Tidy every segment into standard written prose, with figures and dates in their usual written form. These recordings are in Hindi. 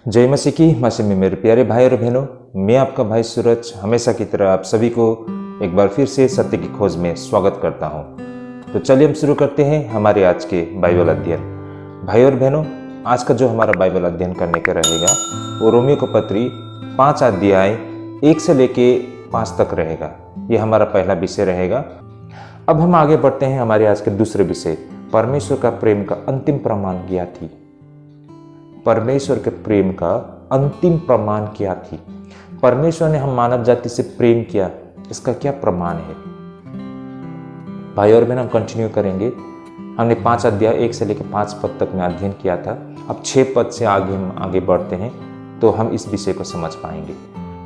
जय मसीह की मसीह में मेरे प्यारे भाई और बहनों, मैं आपका भाई सूरज हमेशा की तरह आप सभी को एक बार फिर से सत्य की खोज में स्वागत करता हूं। तो चलिए हम शुरू करते हैं हमारे आज के बाइबल अध्ययन। भाई और बहनों, आज का जो हमारा बाइबल अध्ययन करने का रहेगा वो रोमियो को पत्री 5 अध्याय 1 से लेके 5 तक रहेगा। ये हमारा पहला विषय रहेगा। अब हम आगे बढ़ते हैं हमारे आज के दूसरे विषय, परमेश्वर का प्रेम का अंतिम प्रमाण क्या थी। परमेश्वर के प्रेम का अंतिम प्रमाण क्या थी। परमेश्वर ने हम मानव जाति से प्रेम किया, इसका क्या प्रमाण है। भाई और बहन, हम कंटिन्यू करेंगे। हमने 5 अध्याय 1 से लेकर 5 पद तक में अध्ययन किया था। अब 6 पद से आगे हम आगे बढ़ते हैं तो हम इस विषय को समझ पाएंगे।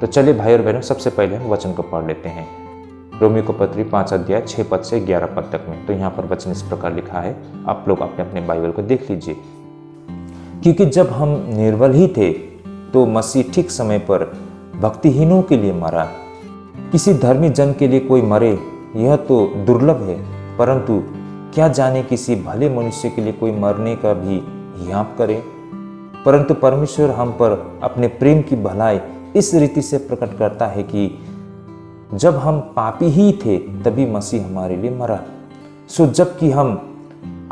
तो चलिए भाई और बहनों, सबसे पहले हम वचन को पढ़ लेते हैं। रोमियो को पत्री 5 अध्याय 6 पद से 11 पद तक में। तो यहाँ पर वचन इस प्रकार लिखा है, आप लोग अपने अपने बाइबल को देख लीजिए। क्योंकि जब हम निर्बल ही थे तो मसीह ठीक समय पर भक्तिहीनों के लिए मरा। किसी धर्मी जन के लिए कोई मरे यह तो दुर्लभ है, परंतु क्या जाने किसी भले मनुष्य के लिए कोई मरने का भी हियाप करे। परंतु परमेश्वर हम पर अपने प्रेम की भलाई इस रीति से प्रकट करता है कि जब हम पापी ही थे तभी मसीह हमारे लिए मरा। सो जबकि हम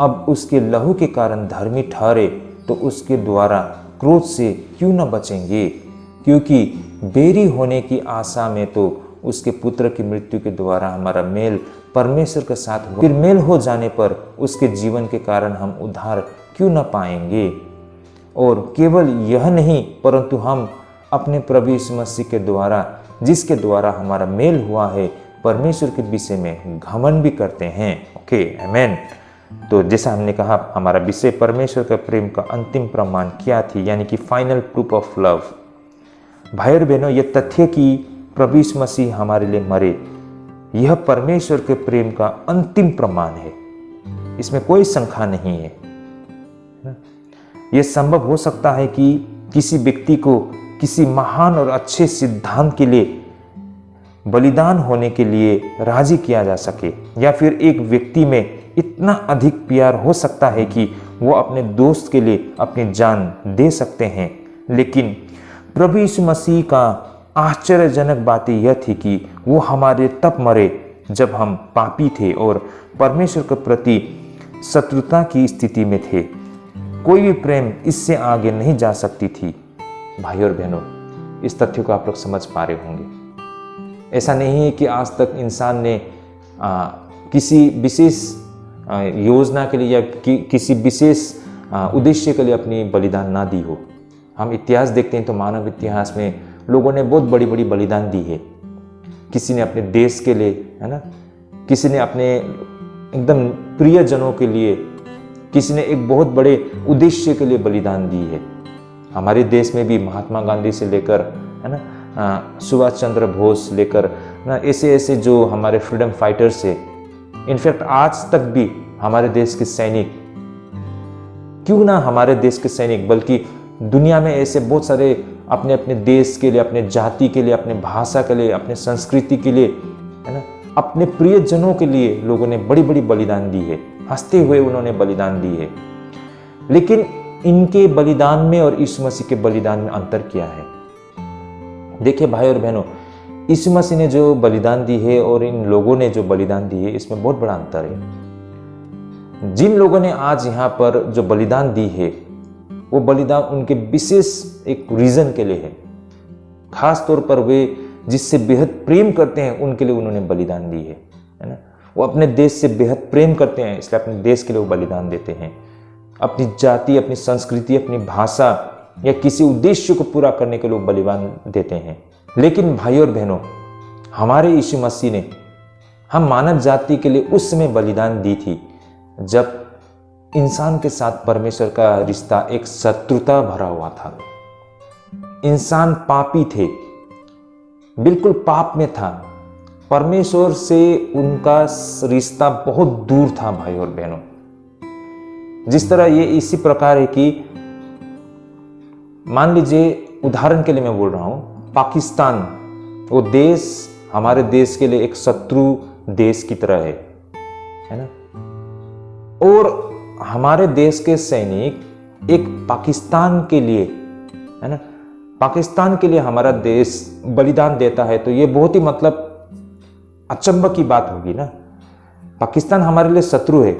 अब उसके लहू के कारण धर्मी ठहरे तो उसके द्वारा क्रोध से क्यों न बचेंगे। क्योंकि बेरी होने की आशा में तो उसके पुत्र की मृत्यु के द्वारा हमारा मेल परमेश्वर के साथ हुआ, फिर मेल हो जाने पर उसके जीवन के कारण हम उद्धार क्यों न पाएंगे। और केवल यह नहीं, परंतु हम अपने प्रभु यीशु मसीह के द्वारा, जिसके द्वारा हमारा मेल हुआ है, परमेश्वर के विषय में घमंड भी करते हैं। ओके, आमेन। तो जैसा हमने कहा, हमारा विषय परमेश्वर का प्रेम का अंतिम प्रमाण क्या थी, यानी कि फाइनल प्रूफ ऑफ लव। भाई और बहनों, यह तथ्य कि प्रभु यीशु मसीह हमारे लिए मरे, यह परमेश्वर के प्रेम का अंतिम प्रमाण है। इसमें कोई शंका नहीं है। यह संभव हो सकता है कि किसी व्यक्ति को किसी महान और अच्छे सिद्धांत के लिए बलिदान होने के लिए राजी किया जा सके, या फिर एक व्यक्ति में इतना अधिक प्यार हो सकता है कि वो अपने दोस्त के लिए अपनी जान दे सकते हैं। लेकिन प्रभु यीशु मसीह का आश्चर्यजनक बात यह थी कि वो हमारे तब मरे जब हम पापी थे और परमेश्वर के प्रति शत्रुता की स्थिति में थे। कोई भी प्रेम इससे आगे नहीं जा सकती थी। भाई और बहनों, इस तथ्य को आप लोग समझ पा रहे होंगे। ऐसा नहीं है कि आज तक इंसान ने किसी विशेष योजना के लिए या किसी विशेष उद्देश्य के लिए अपनी बलिदान ना दी हो। हम इतिहास देखते हैं तो मानव इतिहास में लोगों ने बहुत बड़ी बड़ी बलिदान दी है। किसी ने अपने देश के लिए, है ना, किसी ने अपने एकदम प्रियजनों के लिए, किसी ने एक बहुत बड़े उद्देश्य के लिए बलिदान दी है। हमारे देश में भी महात्मा गांधी से लेकर, है ना, सुभाष चंद्र बोस लेकर ना, ऐसे ऐसे जो हमारे फ्रीडम फाइटर्स है। इनफैक्ट आज तक भी हमारे देश के सैनिक, क्यों ना हमारे देश के सैनिक, बल्कि दुनिया में ऐसे बहुत सारे अपने अपने देश के लिए, अपने जाति के लिए, अपने भाषा के लिए, अपने संस्कृति के लिए, है ना, अपने प्रियजनों के लिए लोगों ने बड़ी बड़ी बलिदान दी है। हंसते हुए उन्होंने बलिदान दी है। लेकिन इनके बलिदान में और यीशु मसीह के बलिदान में अंतर क्या है। देखिए भाई और बहनों, यीशु मसीह ने जो बलिदान दी है और इन लोगों ने जो बलिदान दी है, इसमें बहुत बड़ा अंतर है। जिन लोगों ने आज यहाँ पर जो बलिदान दी है, वो बलिदान उनके विशेष एक रीजन के लिए है। खास तौर पर वे जिससे बेहद प्रेम करते हैं उनके लिए उन्होंने बलिदान दी है ना। वो अपने देश से बेहद प्रेम करते हैं, इसलिए अपने देश के लिए वो बलिदान देते हैं। अपनी जाति, अपनी संस्कृति, अपनी भाषा या किसी उद्देश्य को पूरा करने के लिए वो बलिदान देते हैं। लेकिन भाई और बहनों, हमारे यीशु मसीह ने हम मानव जाति के लिए उस समय बलिदान दी थी जब इंसान के साथ परमेश्वर का रिश्ता एक शत्रुता भरा हुआ था। इंसान पापी थे, बिल्कुल पाप में था। परमेश्वर से उनका रिश्ता बहुत दूर था। भाई और बहनों, जिस तरह ये इसी प्रकार है कि मान लीजिए, उदाहरण के लिए मैं बोल रहा हूं, पाकिस्तान, वो देश हमारे देश के लिए एक शत्रु देश की तरह है ना। और हमारे देश के सैनिक एक पाकिस्तान के लिए है ना। पाकिस्तान के लिए हमारा देश बलिदान देता है तो ये बहुत ही मतलब अचंभा की बात होगी ना। पाकिस्तान हमारे लिए शत्रु है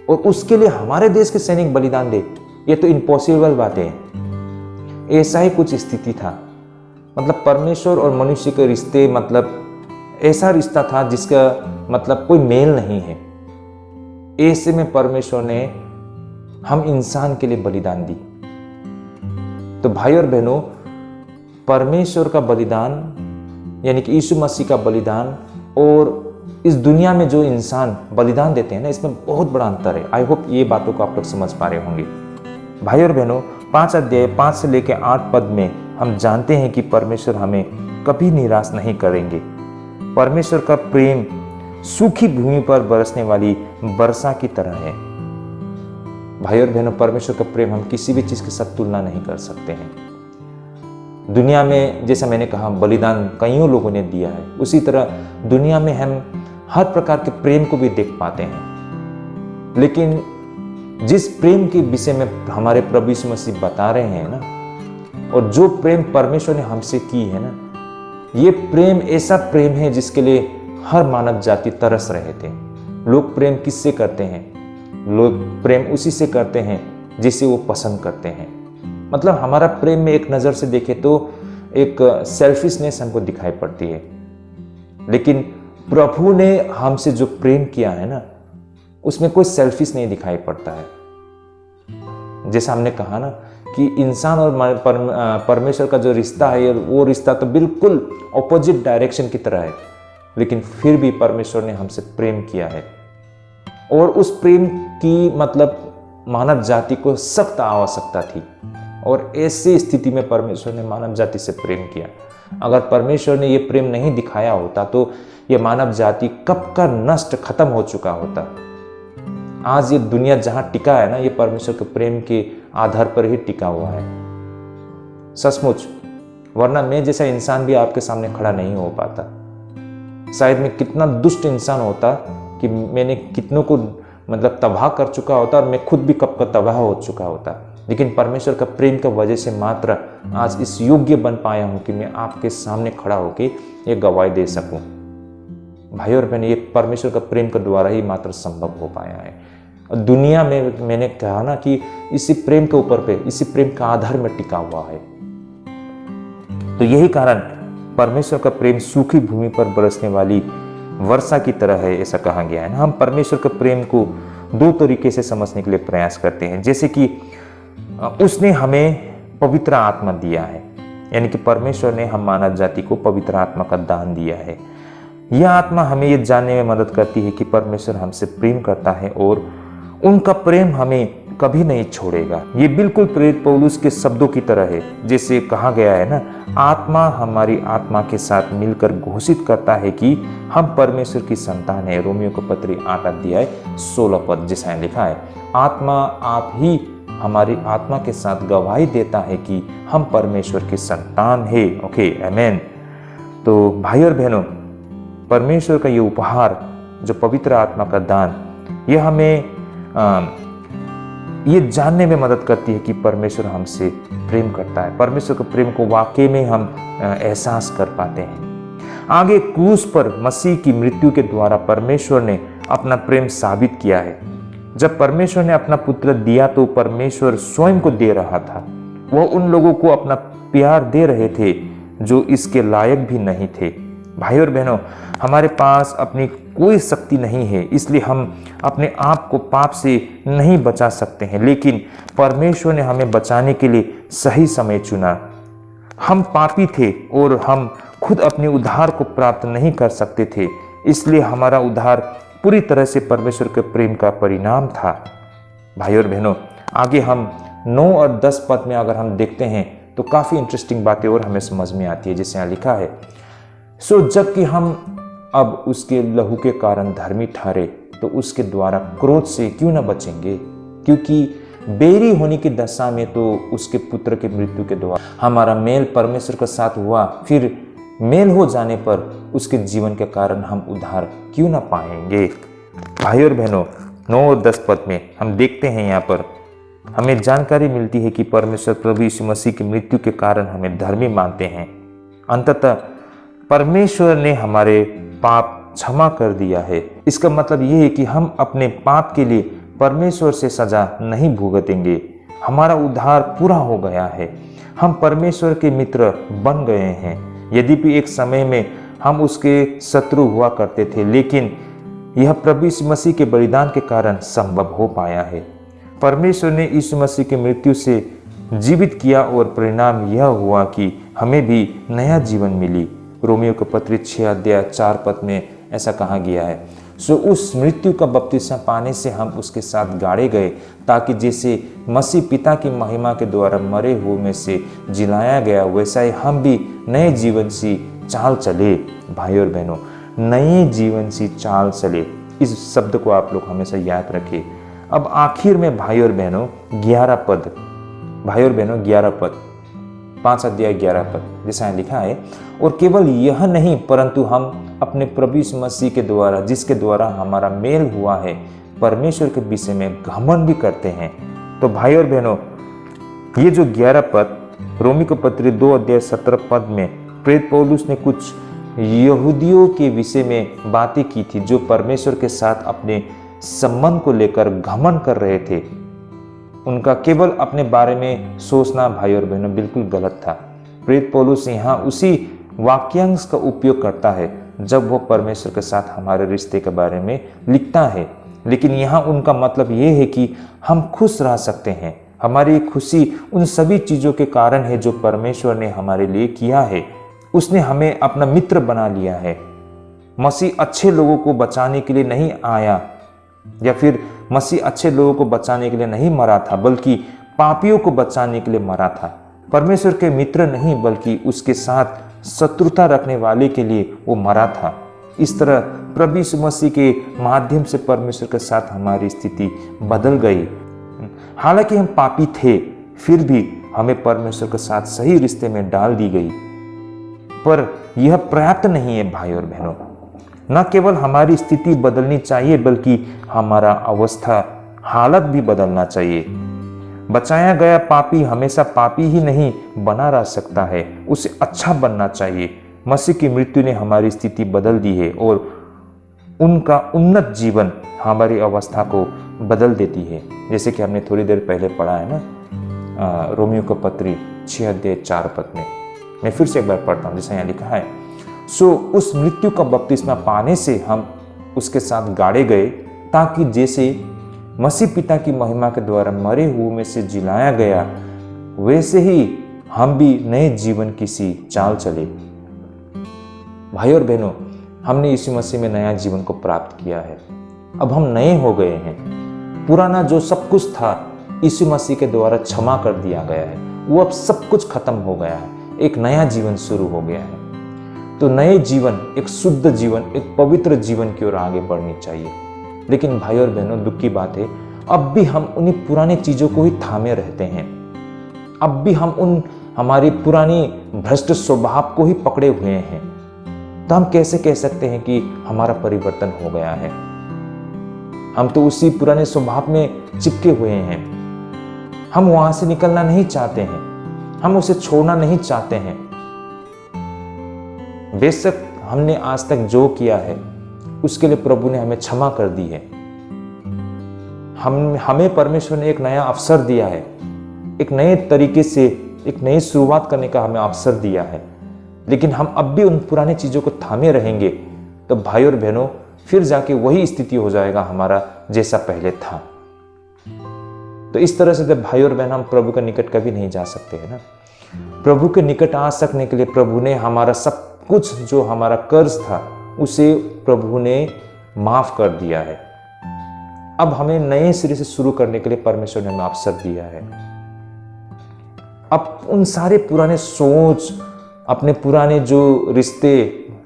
और उसके लिए हमारे देश के सैनिक बलिदान दे, ये तो इम्पॉसिबल बात है। ऐसा ही कुछ स्थिति था, मतलब परमेश्वर और मनुष्य के रिश्ते मतलब ऐसा रिश्ता था जिसका मतलब कोई मेल नहीं है। ऐसे में परमेश्वर ने हम इंसान के लिए बलिदान दी। तो भाई और बहनों, परमेश्वर का बलिदान यानी कि यीशु मसीह का बलिदान और इस दुनिया में जो इंसान बलिदान देते हैं ना, इसमें बहुत बड़ा अंतर है। आई होप ये बातों को आप लोग समझ पा रहे होंगे। भाई और बहनों, 5 अध्याय 5 से लेकर 8 पद में हम जानते हैं कि परमेश्वर हमें कभी निराश नहीं करेंगे। परमेश्वर का प्रेम सूखी भूमि पर बरसने वाली वर्षा की तरह है। भाई और बहनों, परमेश्वर का प्रेम हम किसी भी चीज के साथ तुलना नहीं कर सकते हैं। दुनिया में जैसा मैंने कहा बलिदान कईयों लोगों ने दिया है, उसी तरह दुनिया में हम हर प्रकार के प्रेम को भी देख पाते हैं। लेकिन जिस प्रेम के विषय में हमारे प्रभु यीशु मसीह बता रहे हैं ना, और जो प्रेम परमेश्वर ने हमसे की है ना, ये प्रेम ऐसा प्रेम है जिसके लिए हर मानव जाति तरस रहे थे। लोग प्रेम किससे करते हैं? लोग प्रेम उसी से करते हैं जिसे वो पसंद करते हैं। मतलब हमारा प्रेम में एक नज़र से देखें तो एक सेल्फिशनेस हमको दिखाई पड़ती है, लेकिन प्रभु ने हमसे जो प्रेम किया है ना, उसमें कोई सेल्फिश नहीं दिखाई पड़ता है। जैसा हमने कहा ना कि इंसान और परमेश्वर का जो रिश्ता है, वो रिश्ता तो बिल्कुल ऑपोजिट डायरेक्शन की तरह है, लेकिन फिर भी परमेश्वर ने हमसे प्रेम किया है। और उस प्रेम की मतलब मानव जाति को सख्त आवश्यकता थी, और ऐसी स्थिति में परमेश्वर ने मानव जाति से प्रेम किया। अगर परमेश्वर ने ये प्रेम नहीं दिखाया होता तो ये मानव जाति कब का नष्ट खत्म हो चुका होता। आज ये दुनिया जहां टिका है ना, ये परमेश्वर के प्रेम के आधार पर ही टिका हुआ है, सचमुच। वरना मैं जैसा इंसान भी आपके सामने खड़ा नहीं हो पाता। शायद मैं कितना दुष्ट इंसान होता कि मैंने कितनों को मतलब तबाह कर चुका होता, और मैं खुद भी कब का तबाह हो चुका होता। लेकिन परमेश्वर का प्रेम की वजह से मात्र आज इस योग्य बन पाया हूं कि मैं आपके सामने खड़ा होकर ये गवाही दे सकूं। भाई और बहन, ये परमेश्वर का प्रेम के द्वारा ही मात्र संभव हो पाया है। और दुनिया में मैंने कहा ना कि इसी प्रेम के ऊपर पे, इसी प्रेम का आधार में टिका हुआ है। तो यही कारण परमेश्वर का प्रेम सूखी भूमि पर बरसने वाली वर्षा की तरह है, ऐसा कहा गया है ना। हम परमेश्वर के प्रेम को 2 तरीके से समझने के लिए प्रयास करते हैं। जैसे कि उसने हमें पवित्र आत्मा दिया है, यानी कि परमेश्वर ने हम मानव जाति को पवित्र आत्मा का दान दिया है। यह आत्मा हमें यह जानने में मदद करती है कि परमेश्वर हमसे प्रेम करता है और उनका प्रेम हमें कभी नहीं छोड़ेगा। ये बिल्कुल प्रेरित पौलुस के शब्दों की तरह है, जैसे कहा गया है ना, आत्मा हमारी आत्मा के साथ मिलकर घोषित करता है कि हम परमेश्वर की संतान है। रोमियो को पत्री 8 अध्याय 16 पद जैसा लिखा है, आत्मा आप ही हमारी आत्मा के साथ गवाही देता है कि हम परमेश्वर की संतान है। ओके, आमेन। तो भाई और बहनों, परमेश्वर का ये उपहार जो पवित्र आत्मा का दान, ये हमें ये जानने में मदद करती है कि परमेश्वर हमसे प्रेम करता है। परमेश्वर के प्रेम को वाकई में हम एहसास कर पाते हैं। आगे क्रूस पर मसीह की मृत्यु के द्वारा परमेश्वर ने अपना प्रेम साबित किया है। जब परमेश्वर ने अपना पुत्र दिया तो परमेश्वर स्वयं को दे रहा था। वह उन लोगों को अपना प्यार दे रहे थे जो इसके लायक भी नहीं थे। भाई और बहनों, हमारे पास अपनी कोई शक्ति नहीं है, इसलिए हम अपने आप को पाप से नहीं बचा सकते हैं, लेकिन परमेश्वर ने हमें बचाने के लिए सही समय चुना। हम पापी थे और हम खुद अपने उद्धार को प्राप्त नहीं कर सकते थे, इसलिए हमारा उद्धार पूरी तरह से परमेश्वर के प्रेम का परिणाम था। भाई और बहनों, आगे हम 9 और 10 पद में अगर हम देखते हैं तो काफ़ी इंटरेस्टिंग बातें और हमें समझ में आती है। जैसे यहाँ लिखा है, सो जबकि हम अब उसके लहू के कारण धर्मी ठहरे तो उसके द्वारा क्रोध से क्यों न बचेंगे, क्योंकि बेरी होने की दशा में तो उसके पुत्र के मृत्यु के द्वारा हमारा मेल परमेश्वर के साथ हुआ, फिर मेल हो जाने पर उसके जीवन के कारण हम उद्धार क्यों न पाएंगे। भाई और बहनों, 9 और 10 पद में हम देखते हैं यहाँ पर हमें जानकारी मिलती है कि परमेश्वर प्रभु यीशु मसीह की मृत्यु के कारण हमें धर्मी मानते हैं। अंततः परमेश्वर ने हमारे पाप क्षमा कर दिया है। इसका मतलब यह है कि हम अपने पाप के लिए परमेश्वर से सजा नहीं भुगतेंगे। हमारा उद्धार पूरा हो गया है। हम परमेश्वर के मित्र बन गए हैं। यद्यपि एक समय में हम उसके शत्रु हुआ करते थे, लेकिन यह प्रभु यीशु मसीह के बलिदान के कारण संभव हो पाया है। परमेश्वर ने यीशु मसीह की मृत्यु से जीवित किया और परिणाम यह हुआ कि हमें भी नया जीवन मिली। रोमियो के पत्री 6:4 में ऐसा कहा गया है, सो उस मृत्यु का बपतिस्मा पाने से हम उसके साथ गाड़े गए, ताकि जैसे मसीह पिता की महिमा के द्वारा मरे हुए में से जिलाया गया, वैसा ही हम भी नए जीवन सी चाल चले। भाई और बहनों, नए जीवन सी चाल चले, इस शब्द को आप लोग हमेशा याद रखें। अब आखिर में भाई और बहनों 11 पद, 5:11 जैसा यहाँ लिखा है, और केवल यह नहीं परंतु हम अपने प्रभु यीशु मसीह के द्वारा, जिसके द्वारा हमारा मेल हुआ है, परमेश्वर के विषय में घमंड भी करते हैं। तो भाई और बहनों, ये जो 11 पद रोमी को पत्री 2:17 में प्रेरित पौलुस ने कुछ यहूदियों के विषय में बातें की थी, जो परमेश्वर के साथ अपने संबंध को लेकर घमंड कर रहे थे। उनका केवल अपने बारे में सोचना भाई और बहनों बिल्कुल गलत था। प्रेरित पौलुस यहाँ उसी वाक्यांश का उपयोग करता है जब वो परमेश्वर के साथ हमारे रिश्ते के बारे में लिखता है, लेकिन यहाँ उनका मतलब ये है कि हम खुश रह सकते हैं। हमारी खुशी उन सभी चीज़ों के कारण है जो परमेश्वर ने हमारे लिए किया है। उसने हमें अपना मित्र बना लिया है। मसीह अच्छे लोगों को बचाने के लिए नहीं आया, या फिर मसीह अच्छे लोगों को बचाने के लिए नहीं मरा था, बल्कि पापियों को बचाने के लिए मरा था। परमेश्वर के मित्र नहीं, बल्कि उसके साथ शत्रुता रखने वाले के लिए वो मरा था। इस तरह प्रभु यीशु मसीह के माध्यम से परमेश्वर के साथ हमारी स्थिति बदल गई। हालांकि हम पापी थे, फिर भी हमें परमेश्वर के साथ सही रिश्ते में डाल दी गई। पर यह पर्याप्त नहीं है भाई और बहनों। न केवल हमारी स्थिति बदलनी चाहिए, बल्कि हमारा अवस्था, हालत भी बदलना चाहिए। बचाया गया पापी हमेशा पापी ही नहीं बना रह सकता है, उसे अच्छा बनना चाहिए। मसीह की मृत्यु ने हमारी स्थिति बदल दी है और उनका उन्नत जीवन हमारी अवस्था को बदल देती है, जैसे कि हमने थोड़ी देर पहले पढ़ा है ना, रोमियो का पत्री 6:4 में। मैं फिर से एक बार पढ़ता हूँ, जैसा यहाँ लिखा है, सो उस मृत्यु का बपतिस्मा पाने से हम उसके साथ गाड़े गए, ताकि जैसे मसीह पिता की महिमा के द्वारा मरे हुए में से जिलाया गया, वैसे ही हम भी नए जीवन की सी चाल चले। भाई और बहनों, हमने यीशु मसीह में नया जीवन को प्राप्त किया है। अब हम नए हो गए हैं। पुराना जो सब कुछ था यीशु मसीह के द्वारा क्षमा कर दिया गया है, वो अब सब कुछ खत्म हो गया है। एक नया जीवन शुरू हो गया है। तो नए जीवन, एक शुद्ध जीवन, एक पवित्र जीवन की ओर आगे बढ़नी चाहिए। लेकिन भाई और बहनों, दुख की बात है, अब भी हम उन्हीं पुरानी चीजों को ही थामे रहते हैं। अब भी हम उन हमारी पुरानी भ्रष्ट स्वभाव को ही पकड़े हुए हैं। तो हम कैसे कह सकते हैं कि हमारा परिवर्तन हो गया है? हम तो उसी पुराने स्वभाव में चिपके हुए हैं। हम वहां से निकलना नहीं चाहते हैं, हम उसे छोड़ना नहीं चाहते हैं। बेशक हमने आज तक जो किया है उसके लिए प्रभु ने हमें क्षमा कर दी है। हमें परमेश्वर ने एक नया अवसर दिया है, एक नए तरीके से एक नई शुरुआत करने का हमें अवसर दिया है। लेकिन हम अब भी उन पुरानी चीजों को थामे रहेंगे तो भाई और बहनों, फिर जाके वही स्थिति हो जाएगा हमारा जैसा पहले था। तो इस तरह से जब भाई और बहन हम प्रभु के निकट कभी नहीं जा सकते हैं ना। प्रभु के निकट आ सकने के लिए प्रभु ने हमारा सब कुछ, जो हमारा कर्ज था, उसे प्रभु ने माफ कर दिया है। अब हमें नए सिरे से शुरू करने के लिए परमेश्वर ने हमें अवसर दिया है। अब उन सारे पुराने सोच, अपने पुराने जो रिश्ते,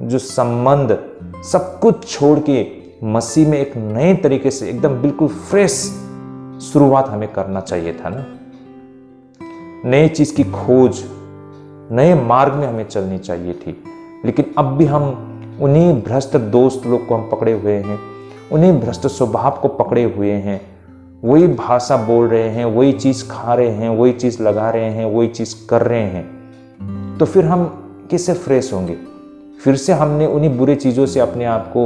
जो संबंध, सब कुछ छोड़ के मसीह में एक नए तरीके से एकदम बिल्कुल फ्रेश शुरुआत हमें करना चाहिए था ना। नई चीज की खोज, नए मार्ग में हमें चलनी चाहिए थी। लेकिन अब भी हम उन्हीं भ्रष्ट दोस्त लोग को हम पकड़े हुए हैं, उन्हीं भ्रष्ट स्वभाव को पकड़े हुए हैं, वही भाषा बोल रहे हैं, वही चीज़ खा रहे हैं, वही चीज़ लगा रहे हैं, वही चीज़ कर रहे हैं, तो फिर हम कैसे फ्रेश होंगे? फिर से हमने उन्हीं बुरे चीज़ों से अपने आप को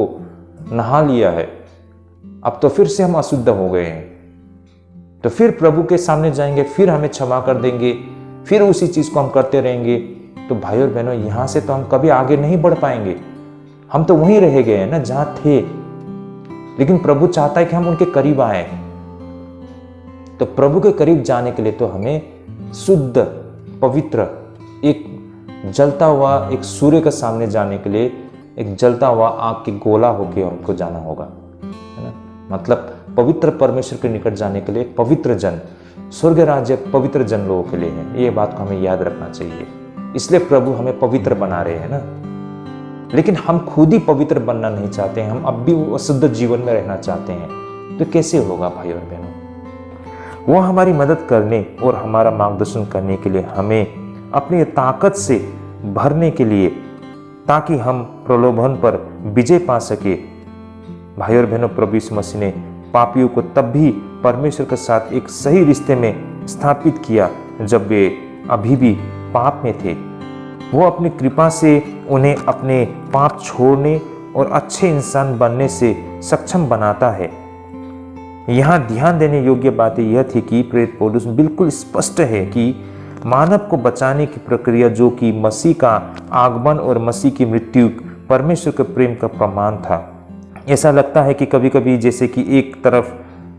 नहा लिया है, अब तो फिर से हम अशुद्ध हो गए हैं। तो फिर प्रभु के सामने जाएंगे, फिर हमें क्षमा कर देंगे, फिर उसी चीज़ को हम करते रहेंगे। तो भाई और बहनों, यहाँ से तो हम कभी आगे नहीं बढ़ पाएंगे, हम तो वहीं रह गए हैं ना जहाँ थे। लेकिन प्रभु चाहता है कि हम उनके करीब आए। तो प्रभु के करीब जाने के लिए तो हमें शुद्ध, पवित्र, एक जलता हुआ एक सूर्य के सामने जाने के लिए एक जलता हुआ आग के गोला होके हमको जाना होगा, है ना। मतलब पवित्र परमेश्वर के निकट जाने के लिए पवित्र जन, स्वर्ग राज्य पवित्र जन लोगों के लिए है। ये बात को हमें याद रखना चाहिए। इसलिए प्रभु हमें पवित्र बना रहे हैं ना। लेकिन हम खुद ही पवित्र बनना नहीं चाहते हैं, हम अब भी अशुद्ध जीवन में रहना चाहते हैं। तो कैसे होगा भाई और बहनों? वो हमारी मदद करने और हमारा मार्गदर्शन करने के लिए हमें अपनी ताकत से भरने के लिए, ताकि हम प्रलोभन पर विजय पा सके। भाई और बहनों, प्रभु यीशु मसीह ने पापियों को तब भी परमेश्वर के साथ एक सही रिश्ते में स्थापित किया जब वे अभी भी पाप में थे। वो अपनी कृपा से उन्हें अपने पाप छोड़ने और अच्छे इंसान बनने से सक्षम बनाता है। यहाँ ध्यान देने योग्य बात यह थी कि प्रेरित पौलुस बिल्कुल स्पष्ट है कि मानव को बचाने की प्रक्रिया, जो कि मसीह का आगमन और मसीह की मृत्यु, परमेश्वर के प्रेम का प्रमाण था। ऐसा लगता है कि कभी कभी जैसे कि एक तरफ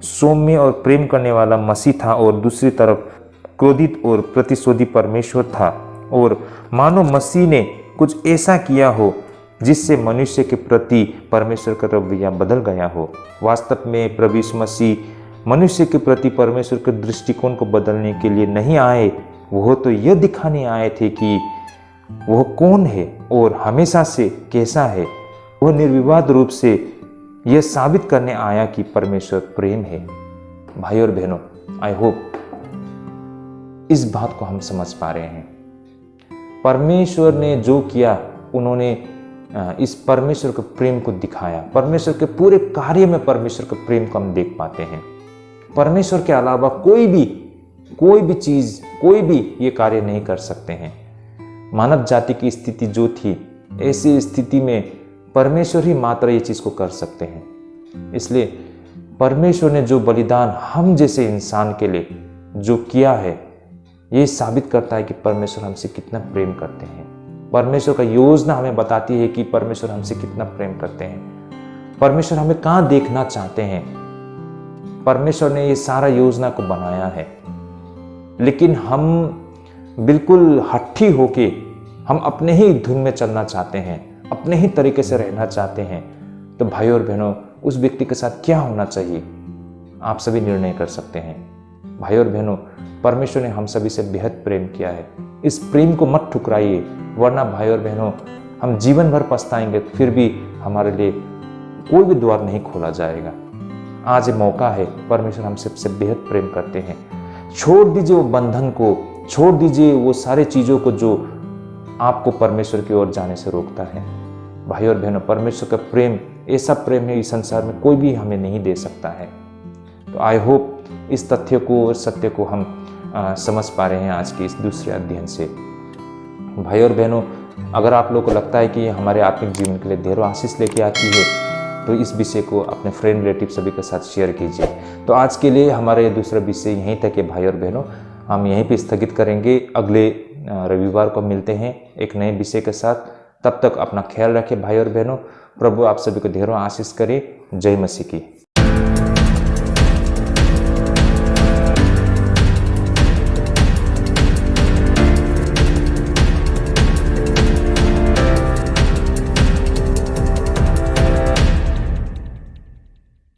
सौम्य और प्रेम करने वाला मसीह था और दूसरी तरफ क्रोधित और प्रतिशोधी परमेश्वर था, और मानो मसीह ने कुछ ऐसा किया हो जिससे मनुष्य के प्रति परमेश्वर का रवैया बदल गया हो। वास्तव में प्रभु यीशु मसीह मनुष्य के प्रति परमेश्वर के दृष्टिकोण को बदलने के लिए नहीं आए, वह तो यह दिखाने आए थे कि वह कौन है और हमेशा से कैसा है। वह निर्विवाद रूप से यह साबित करने आया कि परमेश्वर प्रेम है। भाई और बहनों, आई होप इस बात को हम समझ पा रहे हैं। परमेश्वर ने जो किया, उन्होंने इस परमेश्वर के प्रेम को दिखाया। परमेश्वर के पूरे कार्य में परमेश्वर के प्रेम को हम देख पाते हैं। परमेश्वर के अलावा कोई भी चीज, कोई भी ये कार्य नहीं कर सकते हैं। मानव जाति की स्थिति जो थी, ऐसी स्थिति में परमेश्वर ही मात्र ये चीज को कर सकते हैं। इसलिए परमेश्वर ने जो बलिदान हम जैसे इंसान के लिए जो किया है, ये साबित करता है कि परमेश्वर हमसे कितना प्रेम करते हैं। परमेश्वर का योजना हमें बताती है कि परमेश्वर हमसे कितना प्रेम करते हैं। परमेश्वर हमें कहाँ देखना चाहते हैं। परमेश्वर ने ये सारा योजना को बनाया है, लेकिन हम बिल्कुल हट्ठी होके हम अपने ही धुन में चलना चाहते हैं, अपने ही तरीके से रहना चाहते हैं। तो भाई और बहनों, उस व्यक्ति के साथ क्या होना चाहिए, आप सभी निर्णय कर सकते हैं। भाई और बहनों, परमेश्वर ने हम सभी से बेहद प्रेम किया है। इस प्रेम को मत ठुकराइए, वरना भाई और बहनों हम जीवन भर पछताएंगे, फिर भी हमारे लिए कोई भी द्वार नहीं खोला जाएगा। आज मौका है, परमेश्वर हम सबसे बेहद प्रेम करते हैं। छोड़ दीजिए वो बंधन को, छोड़ दीजिए वो सारे चीज़ों को जो आपको परमेश्वर की ओर जाने से रोकता है। भाई और बहनों, परमेश्वर का प्रेम ऐसा प्रेम है, इस संसार में कोई भी हमें नहीं दे सकता है। तो आई होप इस तथ्य को और सत्य को हम समझ पा रहे हैं आज के इस दूसरे अध्ययन से। भाई और बहनों, अगर आप लोगों को लगता है कि ये हमारे आत्मिक जीवन के लिए ढेरों आशीष लेके आती है, तो इस विषय को अपने फ्रेंड, रिलेटिव सभी के साथ शेयर कीजिए। तो आज के लिए हमारा ये दूसरा विषय यहीं तक है। भाई और बहनों, हम यहीं पे स्थगित करेंगे। अगले रविवार को मिलते हैं एक नए विषय के साथ। तब तक अपना ख्याल रखें भाई और बहनों। प्रभु आप सभी को ढेरों आशीष करे। जय मसीह की।